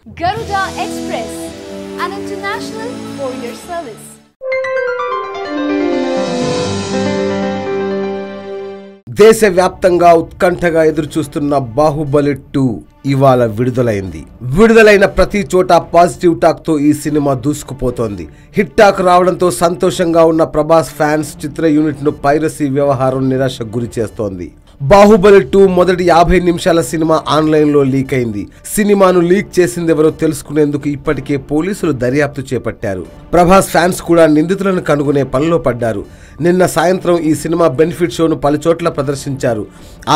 Garuda Express, an international courier service. దేశవ్యాప్తంగా ఉత్కంఠగా ఎదురుచూస్తున్న బాహుబలి 2 ఇవాళ విడుదలైంది. విడుదలైన ప్రతి చోట పాజిటివ్ టాక్ తో ఈ సినిమా దూసుకుపోతోంది. హిట్ టాక్ రావడంతో సంతోషంగా ఉన్న ప్రభాస్ ఫ్యాన్స్ చిత్ర యూనిట్ ను పైరసీ వ్యవహారం నిరాశకు గురి చేస్తోంది. బాహుబలి 2 మొదటి 50 నిమిషాల సినిమా ఆన్లైన్ లో లీక్ అయింది. సినిమాను లీక్ చేసిందెవరో తెలుసుకునేందుకు ఇప్పటికే పోలీసులు దర్యాప్తు చేపట్టారు. ప్రభాస్ ఫ్యాన్స్ కూడా నిందితులను కనుగొనే పనిలో పడ్డారు. నిన్న సాయంత్రం ఈ సినిమా బెనిఫిట్ షోను పలుచోట్ల ప్రదర్శించారు.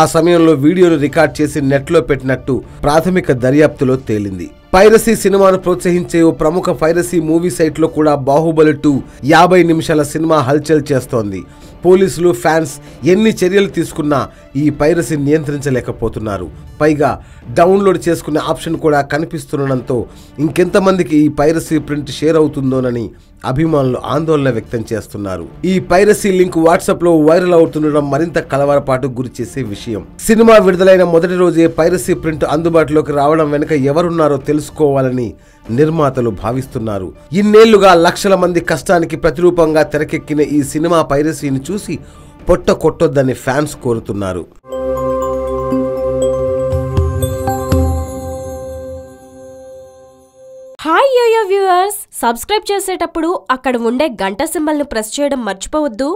ఆ సమయంలో వీడియోను రికార్డ్ చేసి నెట్లో పెట్టినట్టు ప్రాథమిక దర్యాప్తులో తేలింది. పైరసీ సినిమాను ప్రోత్సహించే ఓ ప్రముఖ పైరసీ మూవీ సైట్ లో కూడా బాహుబలి 2 50 నిమిషాల సినిమా హల్చల్ చేస్తోంది. పోలీసులు ఫ్యాన్స్ ఎన్ని చర్యలు తీసుకున్నా ఈ పైరసీ నియంత్రించలేకపోతున్నారు. పైగా డౌన్లోడ్ చేసుకునే ఆప్షన్ కూడా కనిపిస్తుండడంతో ఇంకెంతమందికి ఈ పైరసీ ప్రింట్ షేర్ అవుతుందోనని అభిమానులు ఆందోళన వ్యక్తం చేస్తున్నారు. ఈ పైరసీ లింక్ వాట్సాప్ లో వైరల్ అవుతుండడం మరింత కలవరపాటుకు గురి చేసే విషయం. సినిమా విడుదలైన మొదటి రోజే పైరసీ ప్రింట్ అందుబాటులోకి రావడం వెనుక ఎవరున్నారో తెలుసుకోవాలని నిర్మాతలు భావిస్తున్నారు. ఇన్నేళ్లుగా లక్షల మంది కష్టానికి ప్రతిరూపంగా తెరకెక్కిన ఈ సినిమా పైరసీని చూసి పొట్ట కొట్టొద్దని ఫ్యాన్స్ కోరుతున్నారు. హాయ్ యోయో వ్యూవర్స్, సబ్స్క్రైబ్ చేసేటప్పుడు అక్కడ ఉండే గంట సింబల్ను ప్రెస్ చేయడం మర్చిపోవద్దు.